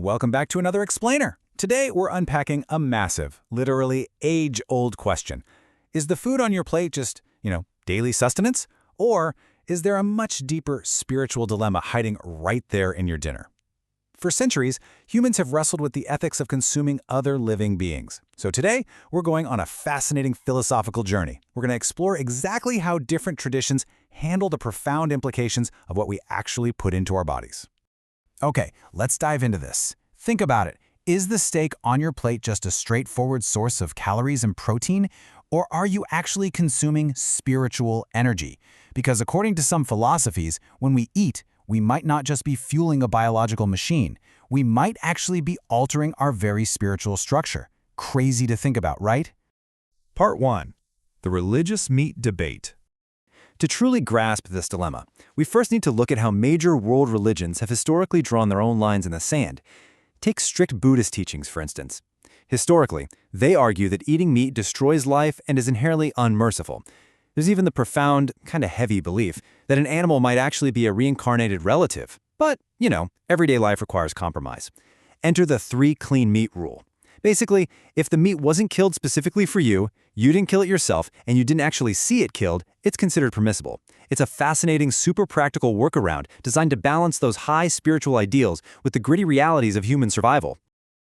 Welcome back to another Explainer. Today, we're unpacking a massive, literally age-old question. Is the food on your plate just, daily sustenance? Or is there a much deeper spiritual dilemma hiding right there in your dinner? For centuries, humans have wrestled with the ethics of consuming other living beings. So today, we're going on a fascinating philosophical journey. We're going to explore exactly how different traditions handle the profound implications of what we actually put into our bodies. Okay, let's dive into this. Think about it. Is the steak on your plate just a straightforward source of calories and protein? Or are you actually consuming spiritual energy? Because according to some philosophies, when we eat, we might not just be fueling a biological machine. We might actually be altering our very spiritual structure. Crazy to think about, right? Part 1. The Religious Meat Debate. To truly grasp this dilemma, we first need to look at how major world religions have historically drawn their own lines in the sand. Take strict Buddhist teachings, for instance. Historically, they argue that eating meat destroys life and is inherently unmerciful. There's even the profound, kind of heavy belief that an animal might actually be a reincarnated relative. But, everyday life requires compromise. Enter the 3 clean meat rule. Basically, if the meat wasn't killed specifically for you, you didn't kill it yourself, and you didn't actually see it killed, it's considered permissible. It's a fascinating, super practical workaround designed to balance those high spiritual ideals with the gritty realities of human survival.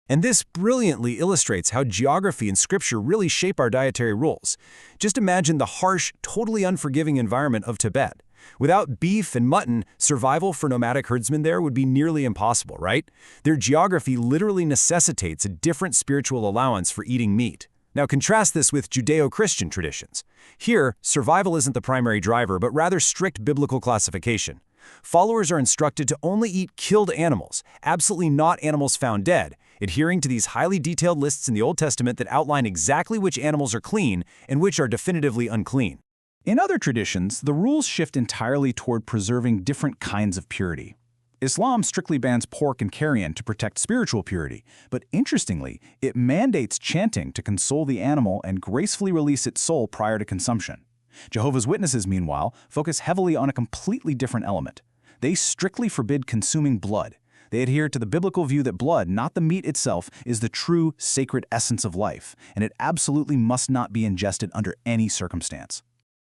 And this brilliantly illustrates how geography and scripture really shape our dietary rules. Just imagine the harsh, totally unforgiving environment of Tibet. Without beef and mutton, survival for nomadic herdsmen there would be nearly impossible, right? Their geography literally necessitates a different spiritual allowance for eating meat. Now contrast this with Judeo-Christian traditions. Here, survival isn't the primary driver, but rather strict biblical classification. Followers are instructed to only eat killed animals, absolutely not animals found dead, adhering to these highly detailed lists in the Old Testament that outline exactly which animals are clean and which are definitively unclean. In other traditions, the rules shift entirely toward preserving different kinds of purity. Islam strictly bans pork and carrion to protect spiritual purity, but interestingly, it mandates chanting to console the animal and gracefully release its soul prior to consumption. Jehovah's Witnesses, meanwhile, focus heavily on a completely different element. They strictly forbid consuming blood. They adhere to the biblical view that blood, not the meat itself, is the true, sacred essence of life, and it absolutely must not be ingested under any circumstance.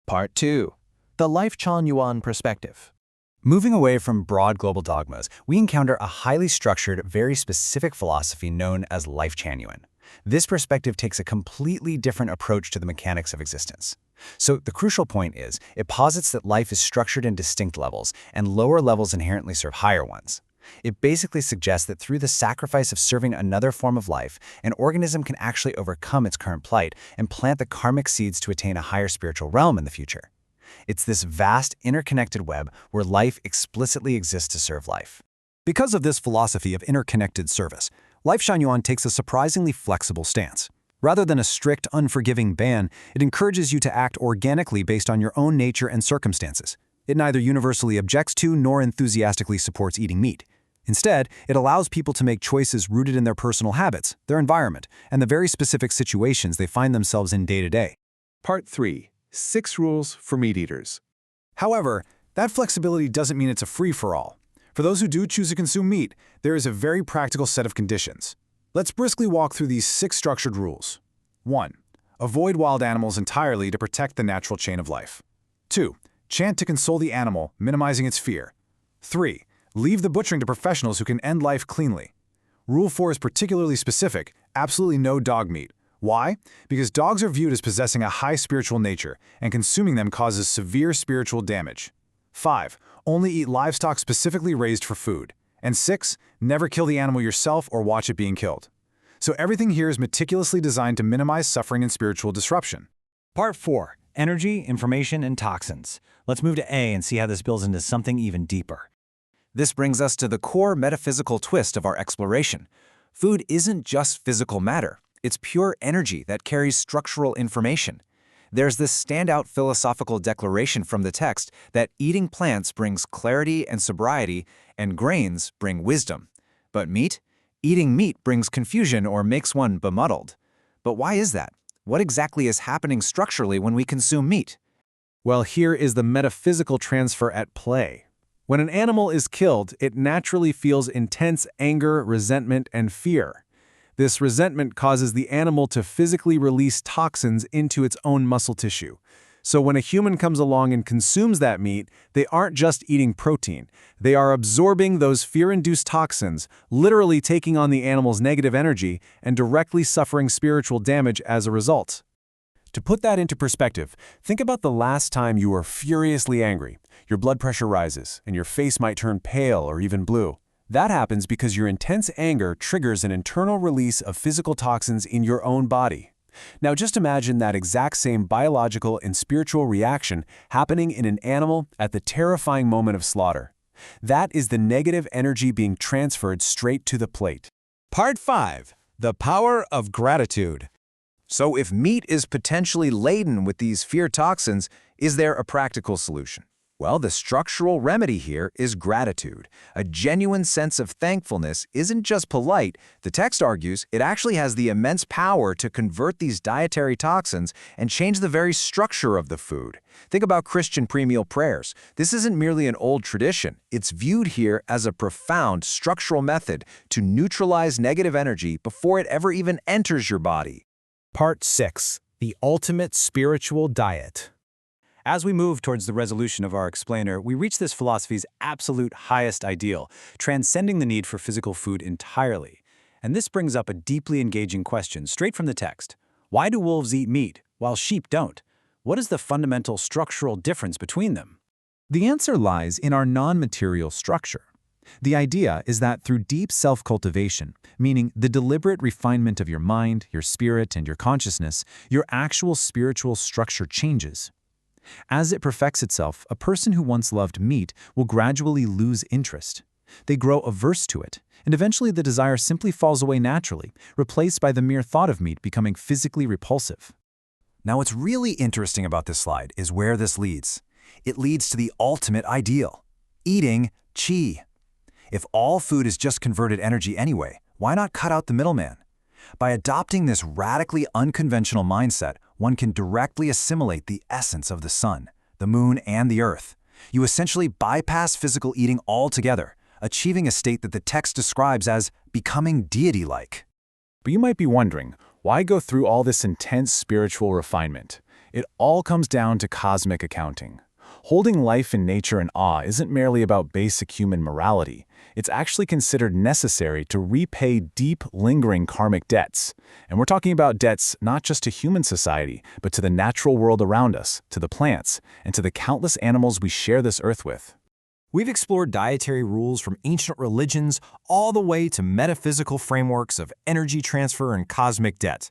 Part 2. The Lifechanyuan perspective. Moving away from broad global dogmas, we encounter a highly structured, very specific philosophy known as Lifechanyuan. This perspective takes a completely different approach to the mechanics of existence. So the crucial point is, it posits that life is structured in distinct levels, and lower levels inherently serve higher ones. It basically suggests that through the sacrifice of serving another form of life, an organism can actually overcome its current plight and plant the karmic seeds to attain a higher spiritual realm in the future. It's this vast, interconnected web where life explicitly exists to serve life. Because of this philosophy of interconnected service, Lifechanyuan takes a surprisingly flexible stance. Rather than a strict, unforgiving ban, it encourages you to act organically based on your own nature and circumstances. It neither universally objects to nor enthusiastically supports eating meat. Instead, it allows people to make choices rooted in their personal habits, their environment, and the very specific situations they find themselves in day to day. Part 3. 6 Rules for Meat Eaters. However, that flexibility doesn't mean it's a free-for-all. For those who do choose to consume meat, there is a very practical set of conditions. Let's briskly walk through these 6 structured rules. 1. Avoid wild animals entirely to protect the natural chain of life. 2. Chant to console the animal, minimizing its fear. 3. Leave the butchering to professionals who can end life cleanly. Rule 4 is particularly specific: absolutely no dog meat. Why? Because dogs are viewed as possessing a high spiritual nature, and consuming them causes severe spiritual damage. 5. Only eat livestock specifically raised for food. And 6. Never kill the animal yourself or watch it being killed. So everything here is meticulously designed to minimize suffering and spiritual disruption. Part 4. Energy, information, and toxins. Let's move to A and see how this builds into something even deeper. This brings us to the core metaphysical twist of our exploration. Food isn't just physical matter. It's pure energy that carries structural information. There's this standout philosophical declaration from the text that eating plants brings clarity and sobriety, and grains bring wisdom. But meat? Eating meat brings confusion or makes one bemuddled. But why is that? What exactly is happening structurally when we consume meat? Well, here is the metaphysical transfer at play. When an animal is killed, it naturally feels intense anger, resentment, and fear. This resentment causes the animal to physically release toxins into its own muscle tissue. So when a human comes along and consumes that meat, they aren't just eating protein. They are absorbing those fear-induced toxins, literally taking on the animal's negative energy and directly suffering spiritual damage as a result. To put that into perspective, think about the last time you were furiously angry. Your blood pressure rises, and your face might turn pale or even blue. That happens because your intense anger triggers an internal release of physical toxins in your own body. Now just imagine that exact same biological and spiritual reaction happening in an animal at the terrifying moment of slaughter. That is the negative energy being transferred straight to the plate. Part 5. The Power of Gratitude. So if meat is potentially laden with these fear toxins, is there a practical solution? Well, the structural remedy here is gratitude. A genuine sense of thankfulness isn't just polite. The text argues it actually has the immense power to convert these dietary toxins and change the very structure of the food. Think about Christian pre-meal prayers. This isn't merely an old tradition. It's viewed here as a profound structural method to neutralize negative energy before it ever even enters your body. Part 6. The Ultimate Spiritual Diet. As we move towards the resolution of our explainer, we reach this philosophy's absolute highest ideal, transcending the need for physical food entirely. And this brings up a deeply engaging question straight from the text. Why do wolves eat meat, while sheep don't? What is the fundamental structural difference between them? The answer lies in our non-material structure. The idea is that through deep self-cultivation, meaning the deliberate refinement of your mind, your spirit, and your consciousness, your actual spiritual structure changes. As it perfects itself, a person who once loved meat will gradually lose interest. They grow averse to it, and eventually the desire simply falls away naturally, replaced by the mere thought of meat becoming physically repulsive. Now what's really interesting about this slide is where this leads. It leads to the ultimate ideal: eating qi. If all food is just converted energy anyway, why not cut out the middleman? By adopting this radically unconventional mindset, one can directly assimilate the essence of the sun, the moon, and the earth. You essentially bypass physical eating altogether, achieving a state that the text describes as becoming deity-like. But you might be wondering, why go through all this intense spiritual refinement? It all comes down to cosmic accounting. Holding life and nature in awe isn't merely about basic human morality. It's actually considered necessary to repay deep, lingering karmic debts. And we're talking about debts not just to human society, but to the natural world around us, to the plants, and to the countless animals we share this earth with. We've explored dietary rules from ancient religions all the way to metaphysical frameworks of energy transfer and cosmic debt.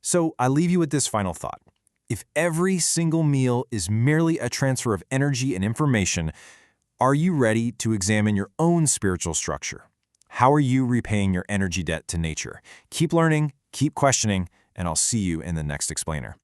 So I leave you with this final thought. If every single meal is merely a transfer of energy and information, are you ready to examine your own spiritual structure? How are you repaying your energy debt to nature? Keep learning, keep questioning, and I'll see you in the next explainer.